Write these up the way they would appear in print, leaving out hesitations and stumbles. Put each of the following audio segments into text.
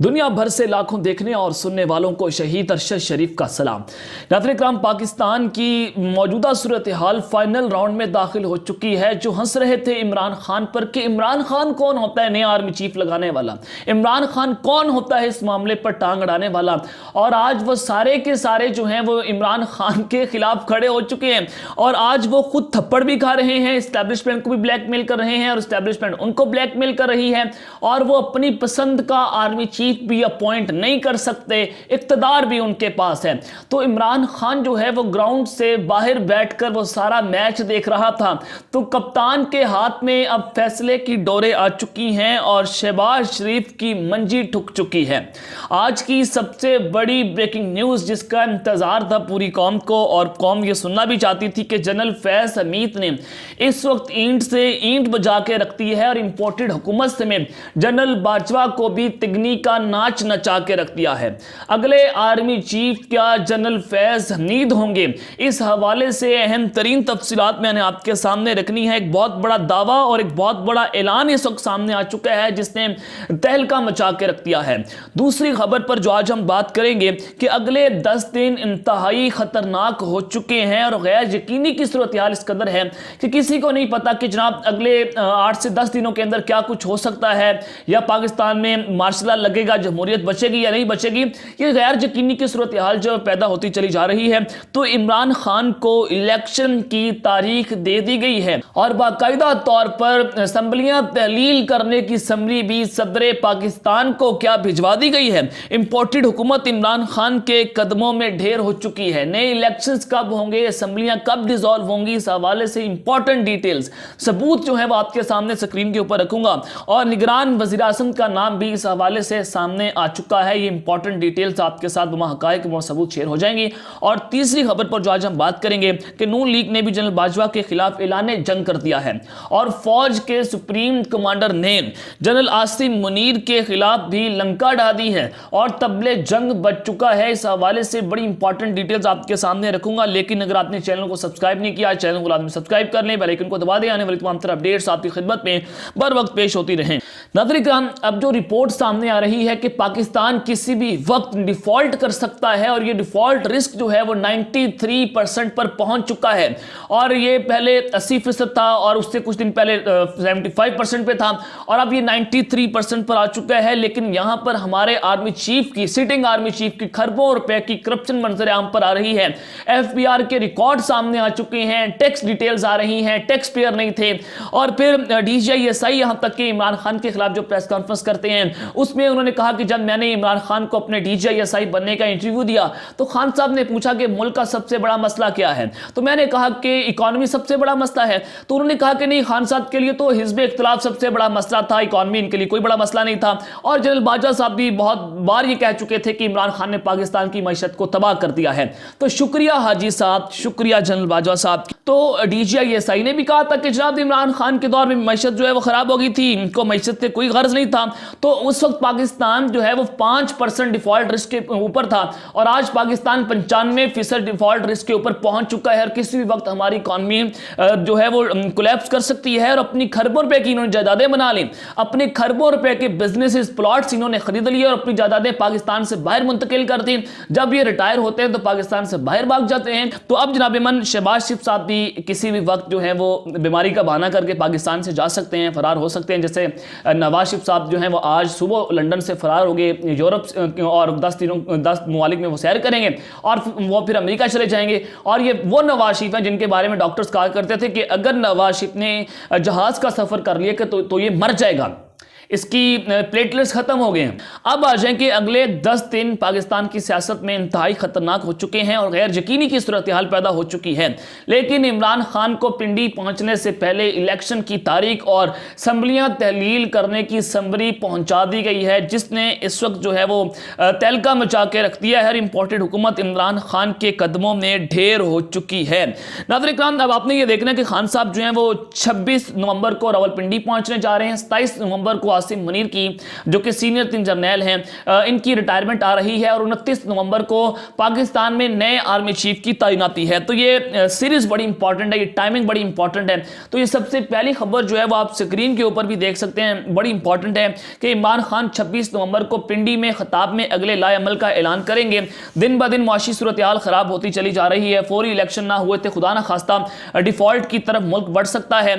दुनिया भर से लाखों देखने और सुनने वालों को शहीद अरशद शरीफ का सलाम। नाज़रीन इकराम, पाकिस्तान की मौजूदा सूरत हाल फाइनल राउंड में दाखिल हो चुकी है। जो हंस रहे थे इमरान खान पर कि इमरान खान कौन होता है नया आर्मी चीफ लगाने वाला, इमरान खान कौन होता है इस मामले पर टांग अड़ाने वाला, और आज वो सारे के सारे जो हैं वो इमरान खान के खिलाफ खड़े हो चुके हैं और आज वो खुद थप्पड़ भी खा रहे हैं, इस्टेब्लिशमेंट को भी ब्लैकमेल कर रहे हैं और इस्टेब्लिशमेंट उनको ब्लैकमेल कर रही है, और वो अपनी पसंद का आर्मी चीफ भी अपॉइंट नहीं कर सकते, इख्तिदार भी उनके पास है। तो इमरान खान जो है वो ग्राउंड से बाहर बैठकर वो सारा मैच देख रहा था, तो कप्तान के हाथ में अब फैसले की डोरें आ चुकी हैं और शहबाज शरीफ की मंजी ठुक चुकी है। आज की सबसे बड़ी ब्रेकिंग न्यूज़ जिसका इंतजार था पूरी कौम को, और कौम ये सुनना भी चाहती थी कि जनरल फैज हमीद ने इस वक्त ईंट से ईंट बजा के रखती है और इंपोर्टेड हुकूमत समेत जनरल बाजवा को भी तिगनी का नाच नचा के रख दिया है। अगले आर्मी चीफ क्या जनरल फैज हमीद होंगे, इस हवाले से अहम तरीन तफसीलात मैंने आपके सामने रखनी है। एक बहुत बड़ा दावा और एक बहुत बड़ा ऐलान इस वक्त सामने आ चुका है जिसने तहलका मचा के रख दिया है। दूसरी खबर पर जो आज हम बात करेंगे कि अगले 10 दिन इंतहाई खतरनाक हो चुके हैं और गैर यकीनी की सूरत हाल इस कदर है कि किसी को नहीं पता कि जनाब अगले 8 से 10 दिनों के अंदर क्या कुछ हो सकता है, या पाकिस्तान में मार्शल लॉ लगेगा, जमहूरियत बचेगी या नहीं बचेगी। ये गैर यकीनी की सूरत हाल जो पैदा होती चली जा रही है। तो इमरान खान को इलेक्शन की तारीख दे दी गई है और बाकायदा तौर पर असम्बलियां तहलील करने की समरी भी सदर पाकिस्तान को क्या भिजवा दी गई है। इंपोर्टेड हुकूमत इमरान खान के कदमों में ढेर हो चुकी है। नए इलेक्शंस कब होंगे, असम्बलियां कब डिसॉल्व होंगी, इस हवाले से इंपॉर्टेंट डिटेल्स सबूत जो है वो आपके सामने स्क्रीन के ऊपर रखूंगा, और निगरान वज़ीर आज़म का नाम भी इस हवाले से सामने आ चुका है। ये इंपॉर्टेंट डिटेल्स आपके साथ वहाँ हक़ाइक़ वो सबूत शेयर हो जाएंगी। और तीसरी खबर पर जो आज हम बात करेंगे कि नून लीग ने भी जनरल बाजवा के खिलाफ ऐलान जंग कर दिया है और फौज के सुप्रीम कमांडर ने जनरल आसिम मुनीर के खिलाफ भी लंका ढा दी है और तबले जंग बच चुका है। इस हवाले से बड़ी इंपॉर्टेंट डिटेल्स आपके सामने रखूंगा। लेकिन अगर आपने चैनल को सब्सक्राइब नहीं किया, चैनल को लाजमी सब्सक्राइब कर लें, बेल आइकन को दबा दें, आने वाली तमाम तरह अपडेट्स आपकी खिदमत में बर वक्त पेश होती रहें। नाज़रीन इकराम, अब जो रिपोर्ट सामने आ रही है कि पाकिस्तान किसी भी वक्त डिफॉल्ट कर सकता है और ये डिफॉल्ट रिस्क जो है वो 93% पर पहुंच चुका है, और ये पहले 80% था और उससे कुछ दिन पहले 75% पे था और अब ये 93% पर आ चुका है। लेकिन यहां पर हमारे आर्मी चीफ की, सिटिंग आर्मी चीफ की खरबों रुपए की करप्शन मंजर आम पर आ रही है। FBI के रिकॉर्ड सामने आ चुके हैं, टैक्स डिटेल्स आ रही हैं, टैक्स पेयर नहीं थे, और फिर DGI यहां तक कि इमरान खान के खिलाफ जो प्रेस कॉन्फ्रेंस करते हैं उसमें उन्होंने कहा कि जब मैंने इमरान खान को अपने DGI बनने का इंटरव्यू दिया तो खान साहब ने पूछा कि मुल्क का सबसे बड़ा मसला क्या है, तो मैंने कहा कि इकॉनमी सबसे बड़ा मसला है। तो उन्होंने कहा कि नहीं, खान साहब के लिए तो हिज़्ब इख्तिलाफ सबसे बड़ा मसला था, इकॉनमी इनके लिए कोई बड़ा मसला नहीं था। और जनरल बाजवा साहब भी बहुत बार ये कह चुके थे कि इमरान खान ने पाकिस्तान की मईशत को तबाह कर दिया है। तो शुक्रिया हाजी साहब, शुक्रिया जनरल बाजवा साहब। तो DGI ने भी कहा था कि जनाब इमरान खान के दौर में मईशत जो है वो खराब हो गई थी, इनको मईशत से कोई गर्ज नहीं था। तो उस वक्त पाकिस्तान जो है वो 5% डिफॉल्ट रिस्क के ऊपर था और आज पाकिस्तान 95% डिफॉल्ट रिस्क के ऊपर पहुंच चुका है और किसी भी वक्त हमारी इकॉनमी जो है वो कोलैप्स कर सकती है। और अपनी खरबों रुपए की इन्होंने जायदादें बना ली, अपने खरबों रुपए के बिजनेसेस, प्लॉट्स इन्होंने खरीद लिए और अपनी जायदादें पाकिस्तान से बाहर मुंतकिल कर दी। जब ये रिटायर होते हैं तो पाकिस्तान से बाहर भाग जाते हैं। तो अब जनाब मन शहबाज शरीफ साहब भी किसी भी वक्त जो है वो बीमारी का बहाना करके पाकिस्तान से जा सकते हैं, फरार हो सकते हैं। जैसे नवाज शरीफ साहब जो है वो आज सुबह लंदन से फरार हो गए, यूरोप और 10 ममालिक में वो सैर करेंगे और वो फिर अमेरिका चले जाएंगे। और ये वो नवाज शरीफ हैं जिनके बारे में डॉक्टर्स कहा करते थे कि अगर नवाज शरीफ ने जहाज का सफर कर लिया तो ये मर जाएगा, इसकी प्लेटलेट्स खत्म हो गए हैं। अब आ जाएं कि अगले 10 दिन पाकिस्तान की सियासत में इंतहाई खतरनाक हो चुके हैं और गैर यकीनी की सूरत हाल पैदा हो चुकी है। लेकिन इमरान खान को पिंडी पहुंचने से पहले इलेक्शन की तारीख और असम्बलियां तहलील करने की समरी पहुंचा दी गई है, जिसने इस वक्त जो है वो तहलका मचा के रख दिया है और इंपोर्टेड हुकूमत इमरान खान के कदमों में ढेर हो चुकी है। नाज़रीन इकराम, अब आपने ये देखना है कि खान साहब जो है वो 26 नवंबर को रावलपिंडी पहुंचने जा रहे हैं, 27 नवंबर को आसिम मुनीर की, जो कि सीनियर 3 जर्नैल हैं, इनकी रिटायरमेंट आ रही है और 29 नवंबर को पाकिस्तान में नए आर्मी चीफ की तैनाती है। तो ये सीरीज बड़ी इंपॉर्टेंट है, ये टाइमिंग बड़ी इंपॉर्टेंट है। तो ये सबसे पहली खबर जो है वो आप स्क्रीन के ऊपर भी देख सकते हैं, बड़ी इंपॉर्टेंट है कि इमरान खान 26 नवंबर को पिंडी में खिताब में अगले लाएअमल का ऐलान करेंगे। दिन ब दिन मुआशी सूरत-ए-हाल खराब होती चली जा रही है। फौरी इलेक्शन ना हुए तो खुदा न खास्ता डिफॉल्ट की तरफ मुल्क बढ़ सकता है।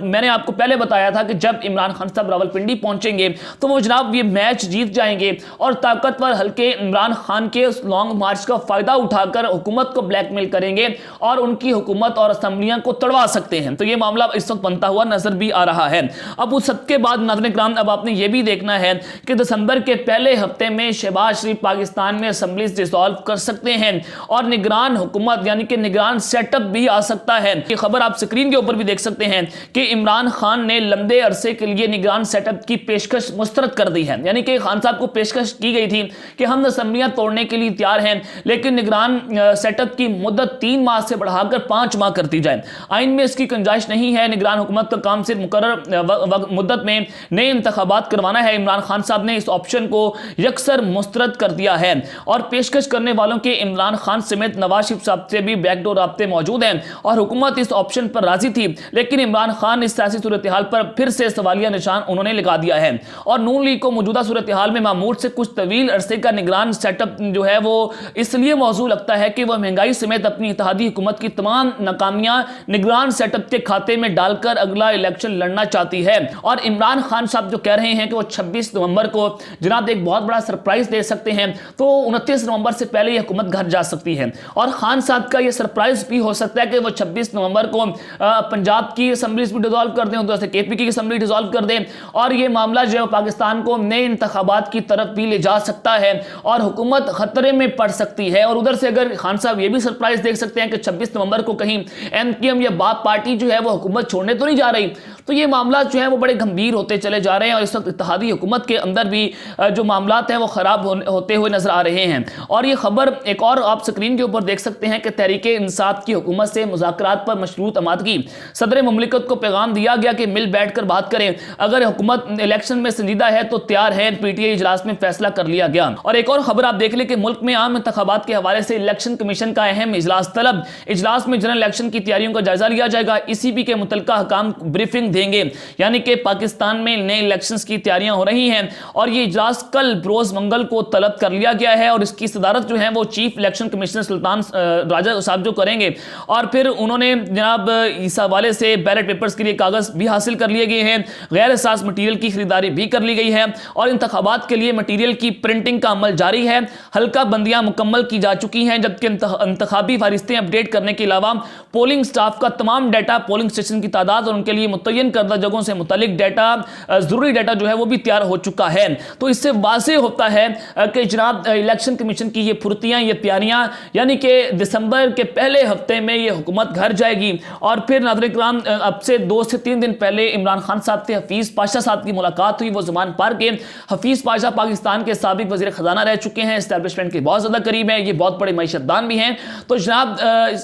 मैंने आपको पहले बताया था कि जब इमरान खान साहब रावलपिंडी पहुंचेंगे तो वो जनाब ये मैच जीत जाएंगे और ताकतवर हल्के इमरान खान के उस लॉन्ग मार्च का फायदा उठाकर हुकूमत को ब्लैकमेल करेंगे और उनकी हुकूमत और असम्बलियां को तड़वा सकते हैं। तो ये मामला इस वक्त बनता हुआ नजर भी आ रहा है। अब उस सबके बाद नाज़रीन किराम, अब आपने ये भी देखना है कि दिसंबर के पहले हफ्ते में शहबाज शरीफ पाकिस्तान में असम्बलीज डिसॉल्व कर सकते हैं और निगरान हुकूमत यानी कि निगरान सेटअप भी आ सकता है। ये खबर आप स्क्रीन के ऊपर भी देख सकते हैं कि इमरान खान ने लंबे अरसे के लिए निगरान सेटअप की पेशकश मुस्तरद कर दी है। यानी कि खान साहब को पेशकश की गई थी कि हम असम्बलियां तोड़ने के लिए तैयार हैं, लेकिन निगरान सेटअप की मुद्दत 3 माह से बढ़ाकर 5 माह कर दी जाए। आइन में इसकी गुंजाइश नहीं है। निगरान हुकूमत का काम सिर्फ मुकर्रर मुद्दत में नए इंतखाबात करवाना है। इमरान खान साहब ने इस ऑप्शन को यकसर मुस्तरद कर दिया है और पेशकश करने वालों के इमरान खान समेत नवाज शरीफ साहब से भी बैकडोर राब्ते मौजूद हैं और हुकूमत इस ऑप्शन पर राजी थी, लेकिन इमरान खान इस सियासी सूरत-ए-हाल पर फिर से सवालिया निशान उन्होंने लगा दिया है और नून लीग को मौजूदा सूरत-ए-हाल में मामूल से कुछ तवील अरसे का निगरान सेटअप जो है वो इसलिए मौजूद लगता है कि वह महंगाई समेत अपनी इत्तेहादी हुकूमत की तमाम नाकामियां निगरान सेटअप के खाते में डालकर अगला इलेक्शन लड़ना चाहती है। और इमरान खान साहब जो कह रहे हैं कि वो 26 नवंबर को जनाब एक बहुत बड़ा सरप्राइज दे सकते हैं, तो 29 नवंबर से पहले यह हुकूमत घर जा सकती है और खान साहब का यह सरप्राइज भी हो सकता है कि वो 26 नवंबर को पंजाब की असम्बली भी डिसॉल्व कर दें, उधर से केपी की असम्बली डिसॉल्व कर दें और ये मामला जो है पाकिस्तान को नए इंतखाबात की तरफ भी ले जा सकता है और हुकूमत खतरे में पड़ सकती है। और उधर से अगर खान साहब ये भी सरप्राइज देख सकते हैं कि 26 नवंबर को कहीं एमक्यूएम या बाप पार्टी जो है वो हुकूमत छोड़ने तो नहीं जा रही, तो ये मामला जो है वो बड़े गंभीर होते चले जा रहे हैं और इस वक्त इत्तेहादी हुकूमत के अंदर भी जो मामलात हैं वो खराब होते हुए नजर आ रहे हैं। और ये खबर एक और आप स्क्रीन के ऊपर देख सकते हैं कि तहरीक इंसाफ की हुकूमत से मुज़ाकरात पर मशरूत आमादगी। सदर मुमलिकत को पैगाम दिया गया कि मिल बैठ कर बात करें, अगर हुकूमत इलेक्शन में संजीदा है तो तैयार है। पीटीआई इजलास में फैसला कर लिया गया। और एक और खबर आप देख लें कि मुल्क में आम इंतखाबात के हवाले से इलेक्शन कमीशन का अहम इजलास तलब। इजलास में जनरल इलेक्शन की तैयारियों का जायजा लिया जाएगा। ईसीबी के मुतल्लिका हकाम ब्रीफिंग देंगे। यानी कि पाकिस्तान में नए इलेक्शंस की तैयारियां हो रही हैं और ये इजलास कल बरोज मंगल को तलब कर लिया गया है और इसकी सदारत जो है वो chief election commissioner Sultan Raja साहब जो करेंगे। और फिर उन्होंने जनाब इस हवाले से बैलेट पेपर्स के लिए कागज भी हासिल कर लिए गए हैं, गैर एहसास मटीरियल की खरीदारी भी कर ली गई है और इंतखाबात के लिए मटीरियल की प्रिंटिंग का अमल जारी है। हल्का बंदियां मुकम्मल की जा चुकी हैं, जबकि इंतखाबी फहरिस्तें अपडेट करने के अलावा पोलिंग स्टाफ का तमाम डाटा, पोलिंग स्टेशन की तादाद और उनके लिए मुतय्यन करदा जगहों से मुतालिक डाटा, जरूरी डाटा जो है वो भी तैयार हो चुका है। तो इससे वाज़ेह होता है कि जनाब इलेक्शन कमीशन की ये फुर्तियां, ये तैयारियां, यानी कि दिसंबर के पहले हफ्ते में ये हुकूमत घर जाएगी। और फिर नाज़रीन किराम, अब से 2 से 3 दिन पहले इमरान खान साहब से हफीज़ पाशा साहब की मुलाकात हुई। वो ज़मान पार के हफीज़ पाशा पाकिस्तान के साबिक वज़ीर ख़जाना रह चुके हैं, एस्टैब्लिशमेंट के बहुत ज़्यादा करीब हैं, ये बहुत बड़े मईशतदान भी हैं। तो जनाब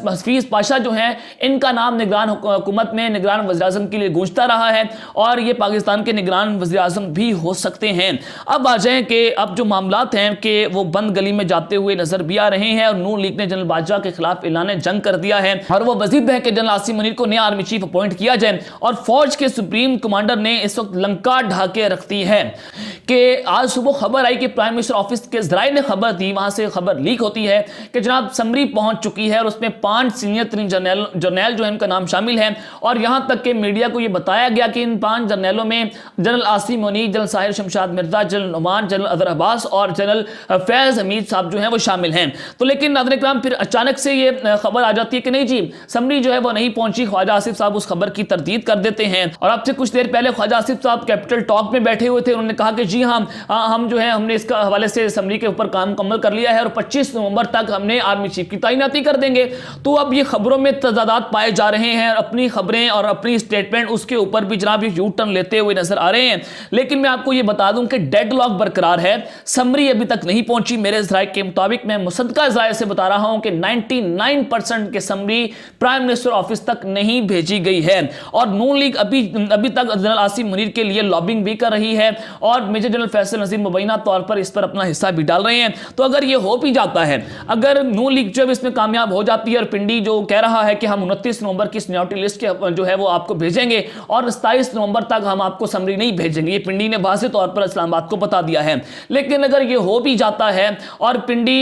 हफीज़ पाशा जो हैं, इनका नाम निगरान हुकूमत में निगरान वज़ीर-ए-आज़म के लिए गूंजता रहा है और ये पाकिस्तान के निगरान वज़ीर-ए-आज़म भी हो सकते हैं। अब आ जाएं कि अब जो मामलात हैं कि वो बंद गली में जाते हुए नजर भी आ रहे हैं और नून लीग ने जनरल बाजवा के खिलाफ ऐलान जंग कर दिया है और वो वजीद है कि जनरल आसिम मुनीर को नया आर्मी चीफ अपॉइंट किया जाए। और फौज के सुप्रीम कमांडर ने इस वक्त लंका ढाके रख दी है कि आज सुबह खबर आई कि प्राइम मिनिस्टर ऑफिस के जराये ने खबर दी, वहां से खबर लीक होती है कि जनाब समरी पहुंच चुकी है और उसमें 5 सीनियर जर्नैल जो है उनका नाम शामिल है। और यहां तक कि मीडिया को यह बताया गया कि इन 5 जर्नैलों में general Asim Munir, general Sahir Shamshad Mirza, general Numan, general Azhar Abbas और जनरल फैज हमीद साहब जो हैं वो शामिल हैं। तो लेकिन नाज़रीन किराम, फिर अचानक से ये खबर आ जाती है कि नहीं जी, समरी जो है वो नहीं पहुंची। ख्वाजा आसिफ साहब उस खबर की तरदीद कर देते हैं और अब से कुछ देर पहले ख्वाजा आसिफ साहब कैपिटल टॉक में बैठे हुए थे। उन्होंने कहा कि जी हाँ, हम जो है हमने इसका हवाले से समरी के ऊपर काम मुकम्मल कर लिया है और 25 नवंबर तक हमने आर्मी चीफ की तैनाती कर देंगे। तो अब ये खबरों में तजादात पाए जा रहे हैं, अपनी खबरें और अपनी स्टेटमेंट उसके ऊपर भी जनाब यू टर्न लेते हुए नजर आ रहे हैं। लेकिन मैं आपको ये बता दूं कि डेडलॉक बरकरार है, समरी अभी तक नहीं पहुंची। मेरे ज़राए के मुताबिक, मैं मुसद्दका ज़राए से बता रहा हूं कि 99% के समरी प्राइम मिनिस्टर ऑफिस तक नहीं भेजी गई है और नून लीग अभी तक जनरल आसिम मुनीर के लिए लॉबिंग भी कर रही है और मेजर जनरल फैसल नजीर मुबैना तौर पर इस पर अपना हिस्सा भी डाल रहे हैं। तो अगर ये हो भी जाता है, अगर नून लीग जो इसमें कामयाब हो जाती है और पिंडी जो कह रहा है कि हम 29 नवंबर की सीनियरिटी लिस्ट के जो है वो आपको भेजेंगे और 27 नवंबर तक हम आपको समरी नहीं भेजेंगे, ये पिंडी ने वाज़ेह तौर पर इस्लामाबाद को बता दिया है। लेकिन अगर ये हो भी जाता है और पिंडी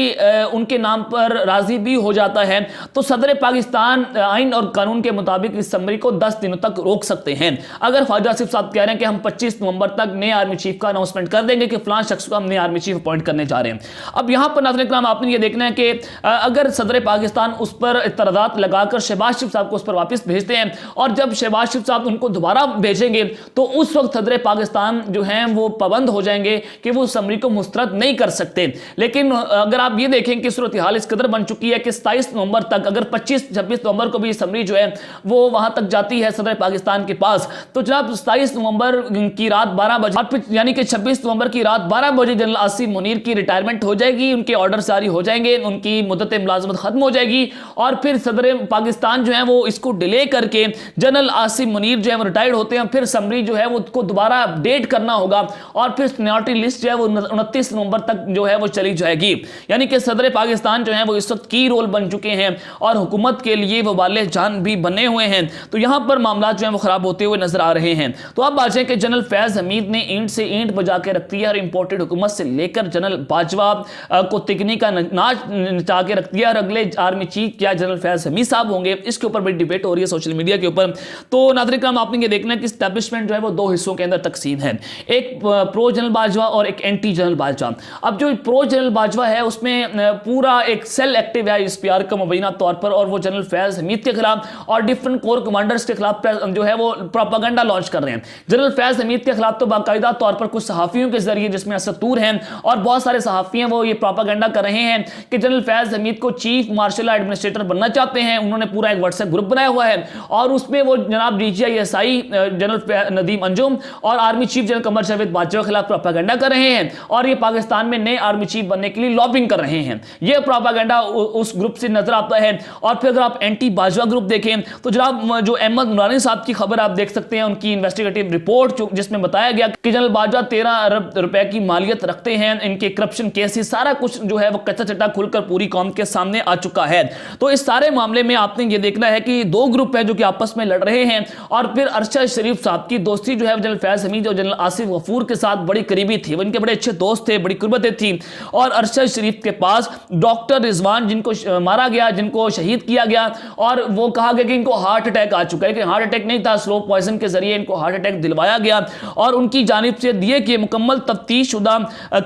उनके नाम पर राजी भी हो जाता है तो सदर पाकिस्तान आइन और कानून के मुताबिक इस समरी को 10 दिनों तक रोक सकते हैं। अगर ख्वाजा आसिफ साहब कह रहे हैं कि हम 25 नवंबर तक नए आर्मी चीफ का अनाउंसमेंट कर देंगे कि फलां शख्स को हम नए आर्मी चीफ अपॉइंट करने जा रहे हैं। अब यहां पर नाज़रीन इकराम आपने ये देखना है कि अगर सदर पाकिस्तान उस पर इतराज़ात लगाकर शहबाज शरीफ साहब को उस पर वापस भेजते हैं और जब शहबाज शरीफ साहब उनको दोबारा भेजेंगे तो उस वक्त सदर पाकिस्तान जो हैं वो पाबंद हो जाएंगे कि वो समरी को मुस्तरद नहीं कर सकते। लेकिन अगर आप ये देखें कि सूरत हाल इस कदर बन चुकी है कि 27 नवंबर तक अगर 25-26 नवंबर को भी समरी जो है वो वहां तक जाती है सदर पाकिस्तान के पास, तो जनाब 27 नवंबर की रात 12 बजे यानी कि 26 नवंबर की रात 12 बजे जनरल आसिम मुनीर की रिटायरमेंट हो जाएगी, उनके ऑर्डर जारी हो जाएंगे, उनकी मुद्दत मुलाजमत खत्म हो जाएगी और फिर सदर पाकिस्तान जो है वो इसको डिले करके जनरल आसिम मुनीर जो है वो रिटायर्ड होते हैं, फिर समरी जो है वो उसको दोबारा अपडेट करना होगा और फिर सीनियरिटी लिस्ट जो है वो 29 नवंबर तक जो है वो चली जाएगी। यानी कि सदर पाकिस्तान जो है वो इस वक्त की रोल बन चुके हैं और हुकूमत के लिए वो वाले जान भी बने हुए हैं। तो यहां पर मामला जो है वो खराब होते हुए नजर आ रहे हैं। तो अब आ जाए कि जनरल फैज हमीद ने ईंट से ईंट बजा के रख दिया और इंपोर्टेड हुकूमत से लेकर जनरल बाजवा को तिकनी का नाच नचा के रख दिया और अगले आर्मी चीफ क्या जनरल फैज हमीद साहब होंगे, इसके ऊपर बड़ी डिबेट हो रही है सोशल मीडिया के ऊपर। तो नाज़रीन इकराम आपने ये देखना है कि एस्टैब्लिशमेंट जो है वो दो हिस्सों के अंदर तकसीम है, एक प्रो जनरल बाजवा और एक एंटी जनरल बाजवा। अब जो प्रो जनरल बाजवा है उसमें पूरा एक सेल एक्टिव है एसपीआर का मुबैना तौर पर और वो जनरल फैज हमीद के खिलाफ और डिफरेंट कोर कमांडर्स के खिलाफ जो है वो प्रोपागेंडा लॉन्च कर रहे हैं। जनरल फैज हमीद के खिलाफ तो बाकायदा तौर पर कुछ सहाफ़ियों के जरिए जिसमें असतूर हैं और बहुत सारे सहाफ़ी हैं वो ये प्रोपागेंडा कर रहे हैं कि जनरल फैज हमीद को चीफ मार्शल एडमिनिस्ट्रेटर बनना चाहते हैं। उन्होंने पूरा एक व्हाट्सएप ग्रुप बनाया हुआ है और उसमें वो जनाब DGI-SI जनरल नदीम अंजुम और army chief general Qamar Javed Bajwa के खिलाफ प्रोपागेंडा कर रहे हैं और ये पाकिस्तान में नए आर्मी चीफ बनने के लिए लॉबिंग कर रहे हैं। ये प्रोपागेंडा उस ग्रुप से नजर आता है। और फिर अगर आप एंटी बाजवा ग्रुप देखें तो जनाब जो अहमद नूरानी साहब की खबर आप देख सकते हैं, उनकी इन्वेस्टिगेटिव रिपोर्ट जिसमें बताया गया कि जनरल बाजवा 13 अरब रुपए की मालियत रखते हैं, इनके करप्शन केसेस सारा कुछ जो है वो कच्चा चट्टा खुलकर पूरी कौम के सामने आ चुका है। तो इस सारे मामले में आपने ये देखना है कि दो ग्रुप है जो कि आपस में लड़ रहे हैं और फिर अरशद शरीफ साहब की दोस्ती जो है जनरल फैज हमीद और जनरल आसिफ गफूर के साथ बड़ी करीबी थी, वो इनके बड़े अच्छे दोस्त थे, बड़ी कुर्बतें थी। और अरशद शरीफ के पास डॉक्टर रिजवान जिनको मारा गया, जिनको शहीद किया गया और वो कहा गया कि इनको हार्ट अटैक आ चुका है, लेकिन हार्ट अटैक नहीं था, स्लो पॉइजन के जरिए इनको हार्ट अटैक दिलवाया गया और उनकी जानिब से दिए कि मुकम्मल तफ्तीश शुदा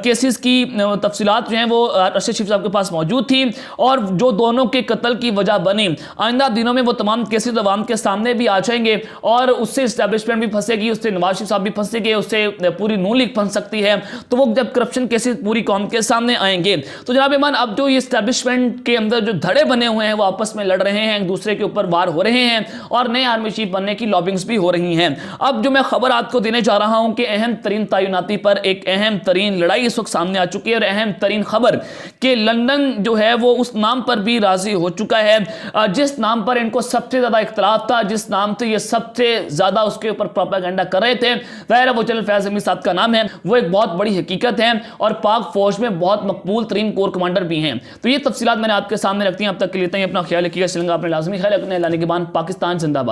केसेस की तफसीलात जो हैं वो अरशद शरीफ साहब के पास मौजूद थी और जो दोनों के कत्ल की वजह बनी। आइंदा दिनों में वो तमाम केसेस अवाम के सामने भी आ जाएंगे और उससे इस्टेब्लिशमेंट भी फंसेगी, उससे नवाज शरीफ साहब भी फंसेंगे, उससे पूरी नून लीग फंस सकती है। तो वो जब करप्शन केसेस पूरी कौम के सामने आएंगे तो जनाब ईमान अब जो ये इस्टेब्लिशमेंट के अंदर जो धड़े बने हुए हैं वो आपस में लड़ रहे हैं, एक दूसरे के ऊपर वार हो रहे हैं और नए आर्मी चीफ बनने की लॉबिंग्स भी हो रही हैं। अब जो मैं खबर आपको देने जा रहा हूं कि अहम तरीन तैनाती पर एक अहम तरीन लड़ाई इस वक्त सामने आ चुकी है और अहम तरीन खबर कि लंदन जो है वो उस नाम पर भी राजी हो चुका है जिस नाम पर इनको सबसे ज्यादा इख्तलाफ था, जिस नाम से ये सबसे ज्यादा उसके ऊपर प्रोपेगेंडा कर रहे थे, वह वो जनरल फैज हमीद साहब का नाम है। वो एक बहुत बड़ी हकीकत है और पाक फौज में बहुत मकबूल तरीन कोर कमांडर भी हैं। तो ये तफसीलात मैंने आपके सामने रखती हैं। अब तक के लिए अपना ख्याल रखिएगा, श्रीलंका अपने लाजमी ख्याल रखने, लाने के बाद पाकिस्तान जिंदाबाद।